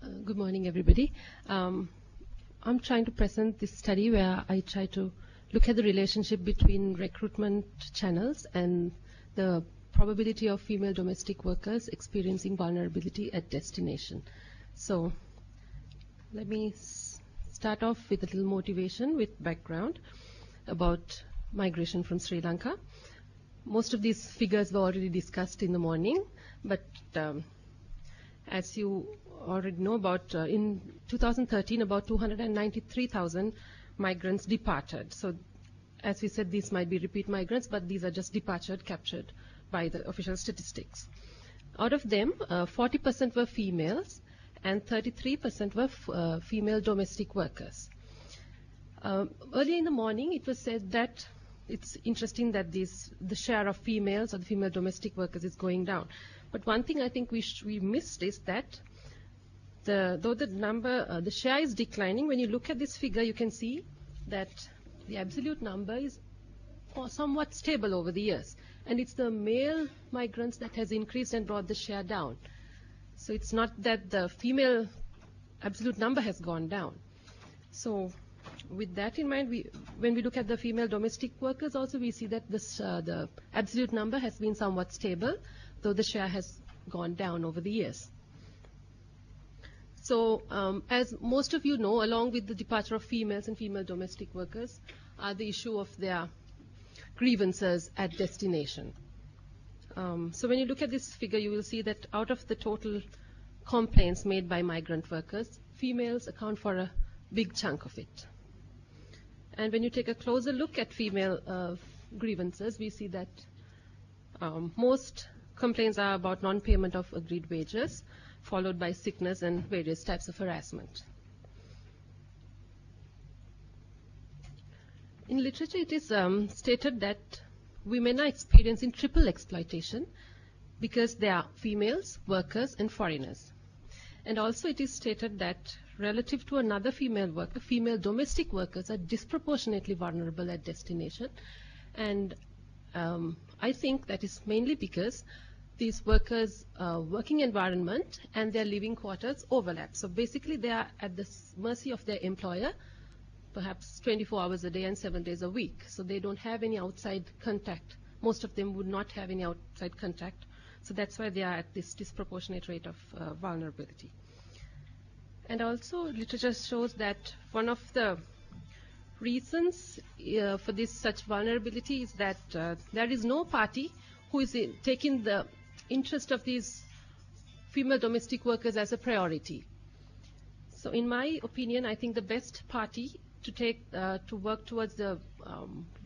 Good morning, everybody. I'm trying to present this study where I try to look at the relationship between recruitment channels and the probability of female domestic workers experiencing vulnerability at destination. So let me start off with a little motivation with background about migration from Sri Lanka. Most of these figures were already discussed in the morning, but as you already know about, in 2013, about 293,000 migrants departed. So as we said, these might be repeat migrants, but these are just departed captured by the official statistics. Out of them, 40% were females and 33% were female domestic workers. Early in the morning, it was said that it's interesting that the share of females or the female domestic workers is going down. But one thing I think we missed is that though the share is declining, when you look at this figure, you can see that the absolute number is somewhat stable over the years. And it's the male migrants that has increased and brought the share down. So it's not that the female absolute number has gone down. So with that in mind, when we look at the female domestic workers also, we see that the absolute number has been somewhat stable, though the share has gone down over the years. So as most of you know, along with the departure of females and female domestic workers are the issue of their grievances at destination. So when you look at this figure, you will see that out of the total complaints made by migrant workers, females account for a big chunk of it. And when you take a closer look at female grievances, we see that most complaints are about non-payment of agreed wages, followed by sickness and various types of harassment. In literature, it is stated that women are experiencing triple exploitation because they are females, workers, and foreigners. And also it is stated that relative to another female worker, female domestic workers are disproportionately vulnerable at destination. And I think that is mainly because these workers' working environment and their living quarters overlap. So basically they are at the mercy of their employer, perhaps 24 hours a day and 7 days a week. So they don't have any outside contact. Most of them would not have any outside contact. So that's why they are at this disproportionate rate of vulnerability. And also literature shows that one of the reasons for this such vulnerability is that there is no party who is taking the interest of these female domestic workers as a priority. So in my opinion, I think the best party to work towards the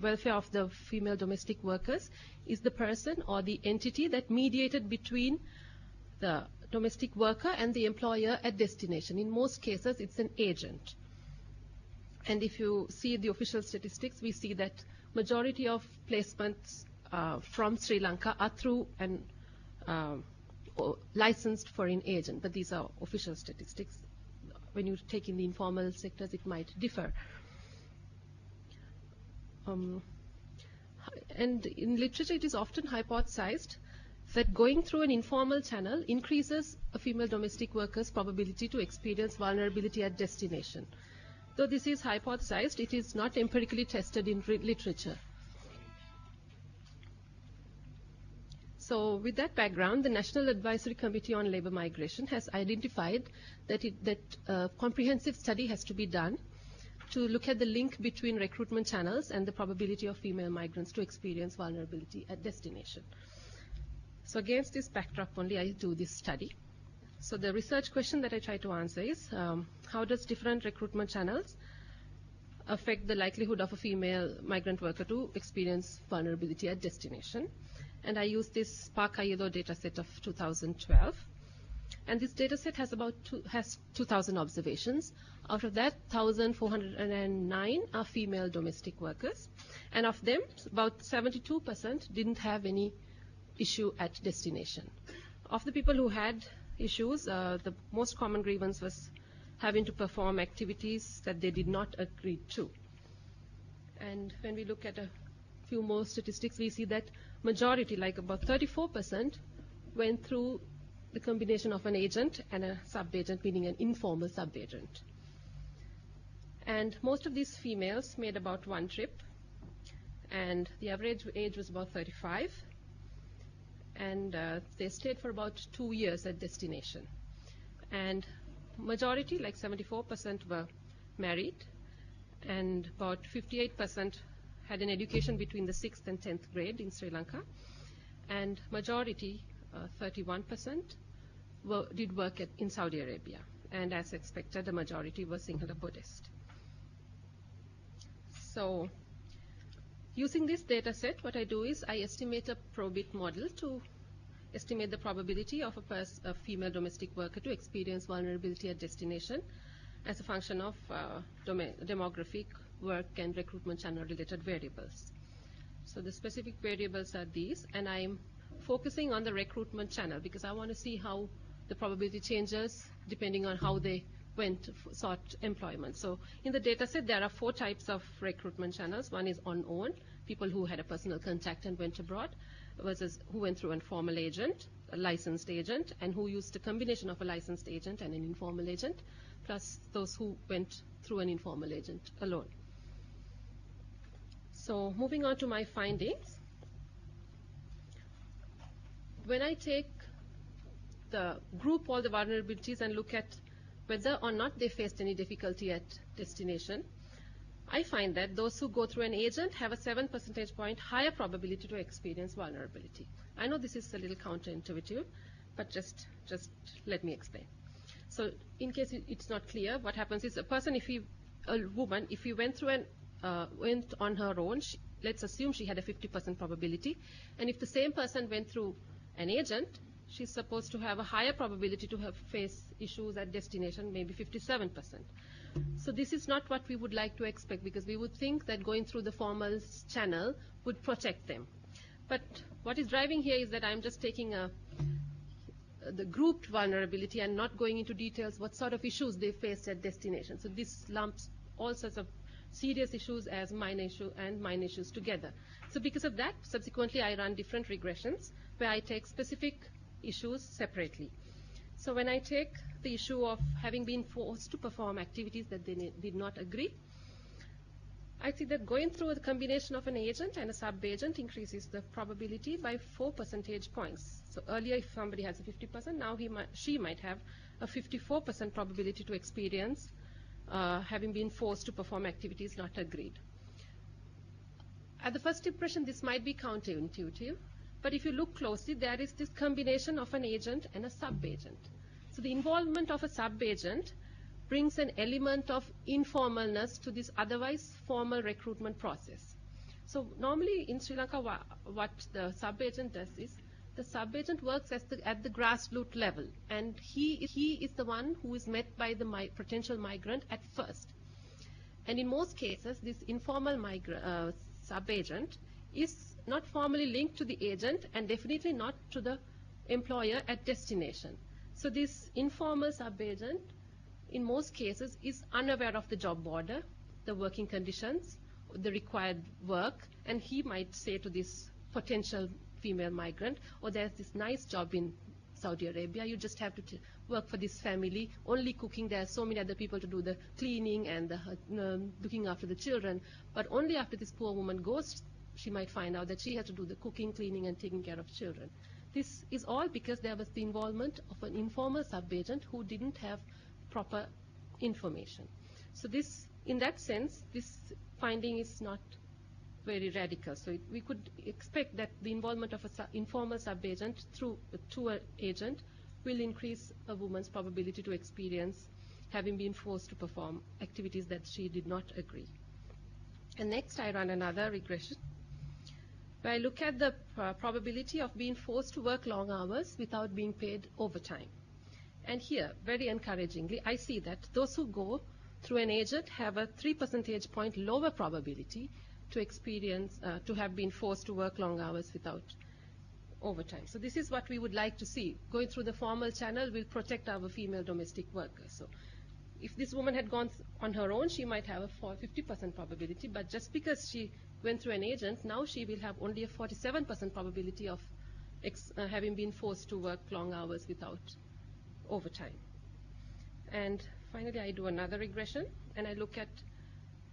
welfare of the female domestic workers is the person or the entity that mediated between the domestic worker and the employer at destination. In most cases, it's an agent. And if you see the official statistics, we see that majority of placements from Sri Lanka are through an licensed foreign agent, but these are official statistics. When you take in the informal sectors, it might differ. And in literature, it is often hypothesized that going through an informal channel increases a female domestic worker's probability to experience vulnerability at destination. Though this is hypothesized, it is not empirically tested in literature. So with that background, the National Advisory Committee on Labor Migration has identified that a comprehensive study has to be done to look at the link between recruitment channels and the probability of female migrants to experience vulnerability at destination. So against this backdrop only, I do this study. So the research question that I try to answer is, how does different recruitment channels affect the likelihood of a female migrant worker to experience vulnerability at destination? And I use this Spark-ILO dataset of 2012. And this dataset has about 2,000 observations. Out of that, 1,409 are female domestic workers. And of them, about 72% didn't have any issue at destination. Of the people who had issues, the most common grievance was having to perform activities that they did not agree to. And when we look at a few more statistics, we see that majority, like about 34%, went through the combination of an agent and a sub-agent, meaning an informal sub-agent. And most of these females made about one trip, and the average age was about 35, and they stayed for about 2 years at destination. And majority, like 74%, were married, and about 58% had an education between the 6th and 10th grade in Sri Lanka, and majority, 31%, did work in Saudi Arabia. And as expected, the majority was singular Buddhist. So using this data set, what I do is I estimate a probit model to estimate the probability of a female domestic worker to experience vulnerability at destination as a function of demographic, work, and recruitment channel related variables. So the specific variables are these, and I'm focusing on the recruitment channel because I want to see how the probability changes depending on how they sought employment. So in the data set, there are 4 types of recruitment channels. One is on own, people who had a personal contact and went abroad, versus who went through an informal agent, a licensed agent, and who used a combination of a licensed agent and an informal agent, plus those who went through an informal agent alone. So moving on to my findings. When I take group all the vulnerabilities and look at whether or not they faced any difficulty at destination, I find that those who go through an agent have a 7 percentage point higher probability to experience vulnerability. I know this is a little counterintuitive, but just let me explain. So in case it's not clear, what happens is a woman, if he went through went on her own, let's assume she had a 50% probability, and if the same person went through an agent, she's supposed to have a higher probability to face issues at destination, maybe 57%. So this is not what we would like to expect, because we would think that going through the formal channel would protect them. But what is driving here is that I'm just taking the grouped vulnerability and not going into details what sort of issues they faced at destination. So this lumps all sorts of serious issues as minor issues together. So because of that, subsequently I run different regressions where I take specific issues separately. So when I take the issue of having been forced to perform activities that they did not agree, I see that going through the combination of an agent and a sub-agent increases the probability by 4 percentage points. So earlier, if somebody has a 50%, now she might have a 54% probability to experience having been forced to perform activities not agreed. At the first impression, this might be counterintuitive, but if you look closely, there is this combination of an agent and a sub-agent. So the involvement of a sub-agent brings an element of informalness to this otherwise formal recruitment process. So normally in Sri Lanka, what the sub-agent does is the sub-agent works at the grassroots level, and he is the one who is met by the potential migrant at first. And in most cases, this informal sub-agent is not formally linked to the agent and definitely not to the employer at destination. So this informal sub-agent, in most cases, is unaware of the job order, the working conditions, the required work, and he might say to this potential female migrant, oh, there's this nice job in Saudi Arabia, you just have to work for this family, only cooking, there are so many other people to do the cleaning and the looking after the children, but only after this poor woman goes, she might find out that she has to do the cooking, cleaning, and taking care of children. This is all because there was the involvement of an informal sub-agent who didn't have proper information. So this, in that sense, this finding is not very radical. So we could expect that the involvement of an informal sub-agent to an agent will increase a woman's probability to experience having been forced to perform activities that she did not agree. And next I run another regression where I look at the probability of being forced to work long hours without being paid overtime. And here, very encouragingly, I see that those who go through an agent have a 3 percentage point lower probability to experience, to have been forced to work long hours without overtime. So this is what we would like to see. Going through the formal channel will protect our female domestic workers. So if this woman had gone on her own, she might have a 50% probability, but just because she went through an agent, now she will have only a 47% probability of having been forced to work long hours without overtime. And finally, I do another regression, and I look at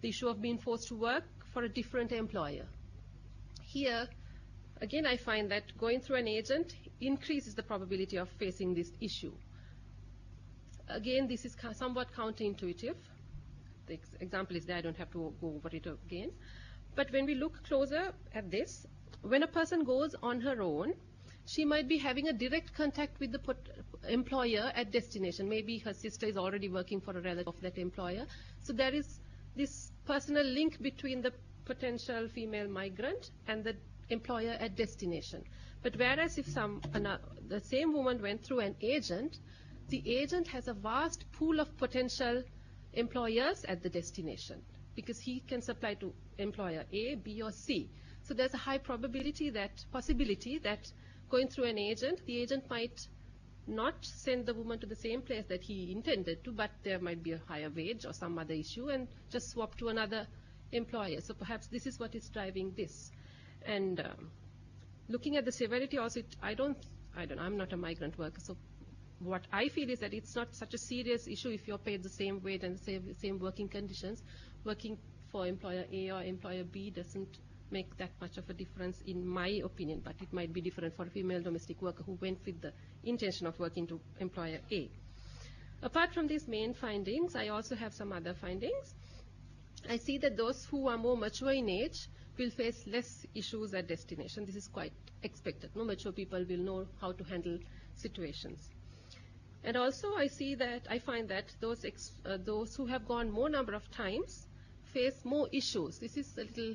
the issue of being forced to work for a different employer. Here, again, I find that going through an agent increases the probability of facing this issue. Again, this is somewhat counterintuitive. The example is there, I don't have to go over it again. But when we look closer at this, when a person goes on her own, she might be having a direct contact with the employer at destination. Maybe her sister is already working for a relative of that employer. So there is this personal link between the potential female migrant and the employer at destination. But whereas if the same woman went through an agent, the agent has a vast pool of potential employers at the destination, because he can supply to employer A, B, or C. So there's a high possibility that going through an agent, the agent might not send the woman to the same place that he intended to, but there might be a higher wage or some other issue, and just swap to another employer. So perhaps this is what is driving this. And looking at the severity also, I'm not a migrant worker, so what I feel is that it's not such a serious issue if you're paid the same wage and the same working conditions. Working for employer A or employer B doesn't make that much of a difference in my opinion, but it might be different for a female domestic worker who went with the intention of working to employer A. Apart from these main findings, I also have some other findings. I see that those who are more mature in age will face less issues at destination. This is quite expected. No, mature people will know how to handle situations. And also I find that those who have gone more number of times face more issues. This is a little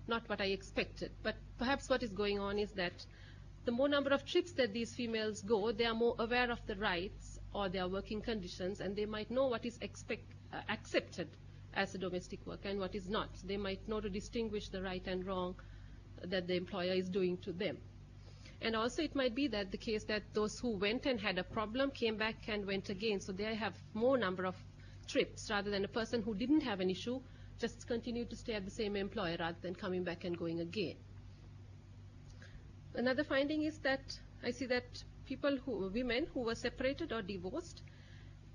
not what I expected, but perhaps what is going on is that the more number of trips that these females go, they are more aware of the rights or their working conditions, and they might know what is accepted as a domestic worker and what is not. So they might know to distinguish the right and wrong that the employer is doing to them. And also it might be that the case that those who went and had a problem came back and went again, so they have more number of trips rather than a person who didn't have an issue, just continued to stay at the same employer rather than coming back and going again. Another finding is that I see that women who were separated or divorced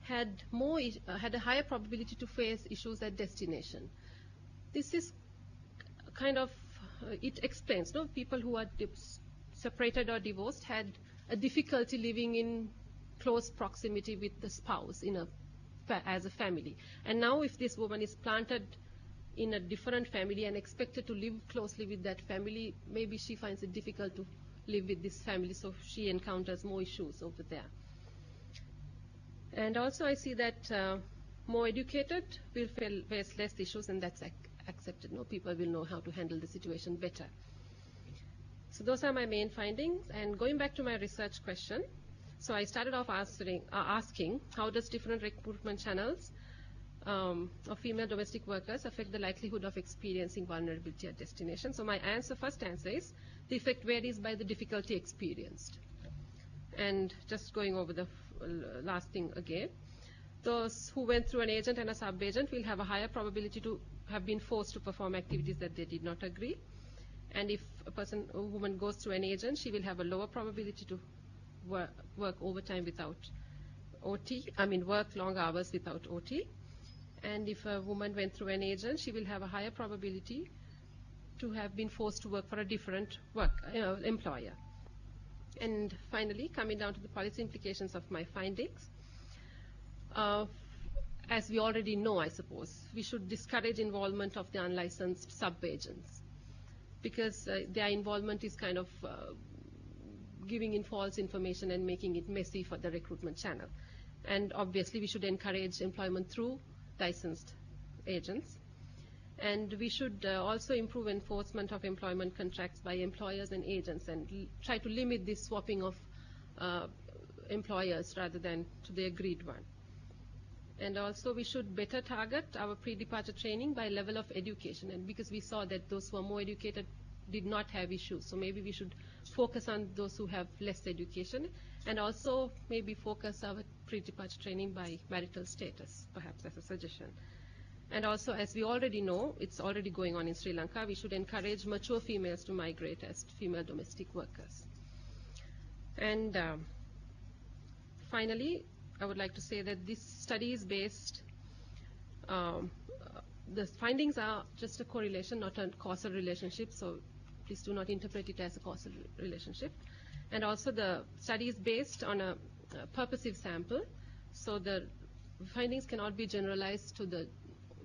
had a higher probability to face issues at destination. This is kind of, it explains, no? People who are separated or divorced had a difficulty living in close proximity with the spouse as a family. And now if this woman is planted in a different family and expected to live closely with that family, maybe she finds it difficult to live with this family, so she encounters more issues over there. And also I see that more educated will face less issues, and that's accepted. No, people will know how to handle the situation better. So those are my main findings. And going back to my research question, so I started off asking how does different recruitment channels of female domestic workers affect the likelihood of experiencing vulnerability at destination. So my first answer is the effect varies by the difficulty experienced. And just going over the last thing again, those who went through an agent and a sub-agent will have a higher probability to have been forced to perform activities that they did not agree. And if a woman goes through an agent, she will have a lower probability to work overtime without OT, work long hours without OT. And if a woman went through an agent, she will have a higher probability to have been forced to work for a different employer. And finally, coming down to the policy implications of my findings, as we already know, I suppose, we should discourage involvement of the unlicensed sub-agents, because their involvement is kind of giving in false information and making it messy for the recruitment channel. And obviously, we should encourage employment through licensed agents. And we should also improve enforcement of employment contracts by employers and agents, and try to limit this swapping of employers rather than to the agreed one. And also we should better target our pre-departure training by level of education, and because we saw that those who are more educated did not have issues, so maybe we should focus on those who have less education, and also maybe focus our pre-departure training by marital status, perhaps as a suggestion. And also, as we already know, it's already going on in Sri Lanka, we should encourage mature females to migrate as female domestic workers. And finally, I would like to say that this study is based, the findings are just a correlation, not a causal relationship, so please do not interpret it as a causal relationship. And also the study is based on a purposive sample, so the findings cannot be generalized to the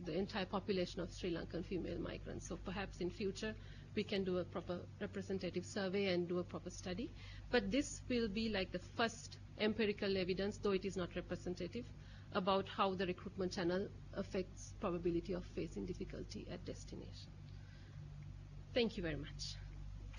entire population of Sri Lankan female migrants. So perhaps in future we can do a proper representative survey and do a proper study. But this will be like the first empirical evidence, though it is not representative, about how the recruitment channel affects probability of facing difficulty at destination. Thank you very much.